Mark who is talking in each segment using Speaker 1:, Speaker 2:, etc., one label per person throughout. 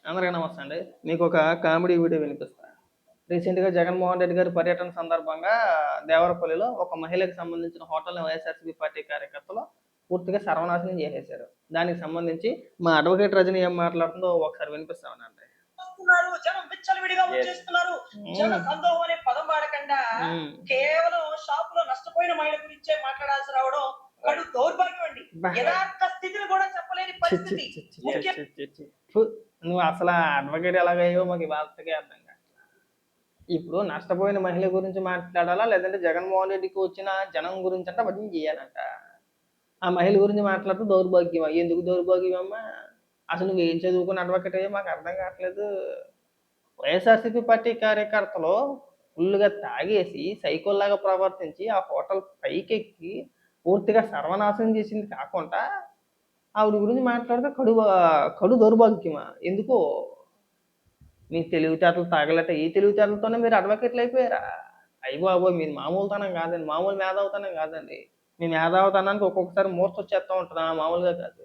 Speaker 1: అందరికీ నమస్తే అండి. మీకొక కామెడీ వీడియో వినిపిస్తా. రీసెంట్‌గా జగన్మోహన్ రెడ్డి గారి పర్యటన సందర్భంగా దేవరపల్లిలో ఒక మహిళకి సంబంధించిన హోటల్‌ని వైఎస్ఆర్‌సీపీ పార్టీ కార్యకర్తలు పూర్తిగా సర్వనాశనం చేసేశారు. దానికి సంబంధించి మా అడ్వకేట్ రజని ఏం మాట్లాడుతుందో ఒకసారి వినిపిస్తానండి.
Speaker 2: జనం విచ్చలవిడిగా వచ్చేస్తున్నారు. జన సందోహం అనే పదం వాడకుండా కేవలం షాపులో నష్టపోయిన మహిళ గురించే మాట్లాడాల్సి రావడం కడు దౌర్భాగ్యం అండి. యథార్థ స్థితిని కూడా చెప్పలేని పరిస్థితి.
Speaker 1: నువ్వు అసలు అడ్వకేట్ ఎలాగయ్యో మాకు ఇవాళకే అర్థం కాదు. ఇప్పుడు నష్టపోయిన మహిళ గురించి మాట్లాడాలా లేదంటే జగన్మోహన్ రెడ్డికి వచ్చిన జనం గురించి అంటే భజన చేయాలంట. ఆ మహిళ గురించి మాట్లాడుతూ దౌర్భాగ్యమా? ఎందుకు దౌర్భాగ్యమమ్మా? అసలు నువ్వు ఏం చదువుకుని అడ్వకేట్ అయ్యో మాకు అర్థం కావట్లేదు. వైఎస్ఆర్సీపీ పార్టీ కార్యకర్తలు ఫుల్లుగా తాగేసి సైకోల్లాగా ప్రవర్తించి ఆ హోటల్ పైకెక్కి పూర్తిగా సర్వనాశనం చేసింది కాకుండా ఆవిడ గురించి మాట్లాడితే కడు దౌర్భాగ్యమా? ఎందుకో మీ తెలివితేటలు తాగలట ఈ తెలివితేటలతోనే మీరు అడ్వకేట్లు అయిపోయారా? అయ్య బాబోయ్! మీది మామూలుతనం కాదండి. మామూలు మేధావుతనం కాదండి. మీ మేధావుతనానికి ఒక్కొక్కసారి మూర్ఛ వచ్చేస్తా ఉంటది. మామూలుగా కాదు.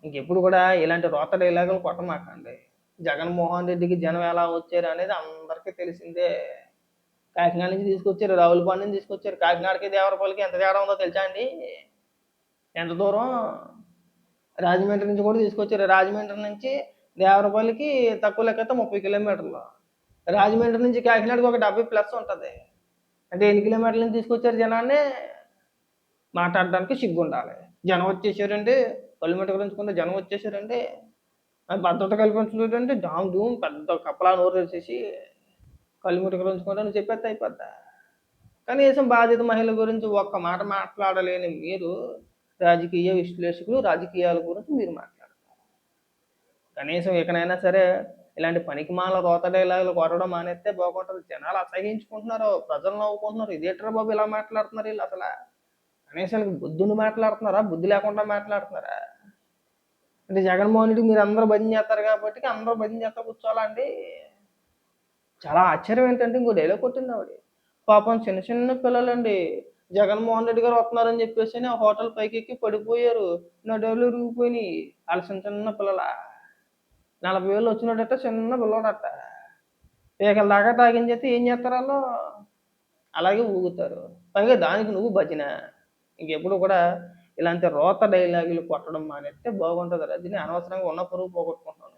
Speaker 1: ఇంకెప్పుడు కూడా ఇలాంటి రోత డైలాగులు కొట్టమాకండి. జగన్మోహన్ రెడ్డికి జనం ఎలా వచ్చారు అనేది అందరికీ తెలిసిందే. కాకినాడ నుంచి తీసుకొచ్చారు, రావులపాలెం నుంచి తీసుకొచ్చారు. కాకినాడకి దేవరపల్లికి ఎంత తేడా ఉందో తెలుసా అండి? ఎంత దూరం? రాజమండ్రి నుంచి కూడా తీసుకొచ్చారు. రాజమండ్రి నుంచి దేవరపల్లికి తక్కువ లెక్కైతే 30 కిలోమీటర్లు. రాజమండ్రి నుంచి కాకినాడకి ఒక 70+ ఉంటుంది. అంటే ఎన్ని కిలోమీటర్ల నుంచి తీసుకొచ్చారు జనాన్ని? మాట్లాడడానికి సిగ్గుండాలి. జనం వచ్చేసారండి, కళ్ళు మెటకరించుకుంటే జనం వచ్చేసారండి, భద్రత కల్పించలేదంటే డామ్ డూమ్ పెద్ద కప్పలా నోరు తెరిచేసి కళ్ళు మెటకరించుకుంటే నువ్వు చెప్పేస్తే అయిపోద్దా? కనీసం బాధిత మహిళ గురించి ఒక్క మాట మాట్లాడలేని మీరు రాజకీయ విశ్లేషకులు, రాజకీయాల గురించి మీరు మాట్లాడతారు. కనీసం ఇకనైనా సరే ఇలాంటి పనికిమాల రోత డైలాగులు కొట్టడం మానేస్తే బాగుంటుంది. జనాలు అసహించుకుంటున్నారు, ప్రజలు నవ్వుకుంటున్నారు. ఇదేంట్రా బాబు ఇలా మాట్లాడుతున్నారు వీళ్ళు అసలు? కనీసం బుద్ధుని మాట్లాడుతున్నారా? బుద్ధి లేకుండా మాట్లాడుతున్నారా? అంటే జగన్మోహన్ రెడ్డి మీరు అందరూ భజన చేస్తారు కాబట్టి అందరూ భజన చేస్తా కూర్చోవాలా అండి? చాలా ఆశ్చర్యం ఏంటంటే ఇంకో డైలాగ్ కొట్టింది ఆవిడ. పాపం చిన్న చిన్న పిల్లలండి జగన్మోహన్ రెడ్డి గారు వస్తున్నారని చెప్పేసి ఆ హోటల్ పైకెక్కి పడిపోయారు. నడువులు ఇరిగిపోయినాయి. వాళ్ళు చిన్న చిన్న పిల్లల 40 ఏళ్ళు వచ్చినట్టట చిన్న పిల్లడట. పీకల దాకా తాగించేస్తే ఏం చేస్తారు వాళ్ళు? అలాగే ఊగుతారు. పైగా దానికి నువ్వు భజన. ఇంకెప్పుడు కూడా ఇలాంటి రోత డైలాగులు కొట్టడం మానేస్తే బాగుంటుంది. రజని అనవసరంగా ఉన్న పరువు పోగొట్టుకుంటున్నాను.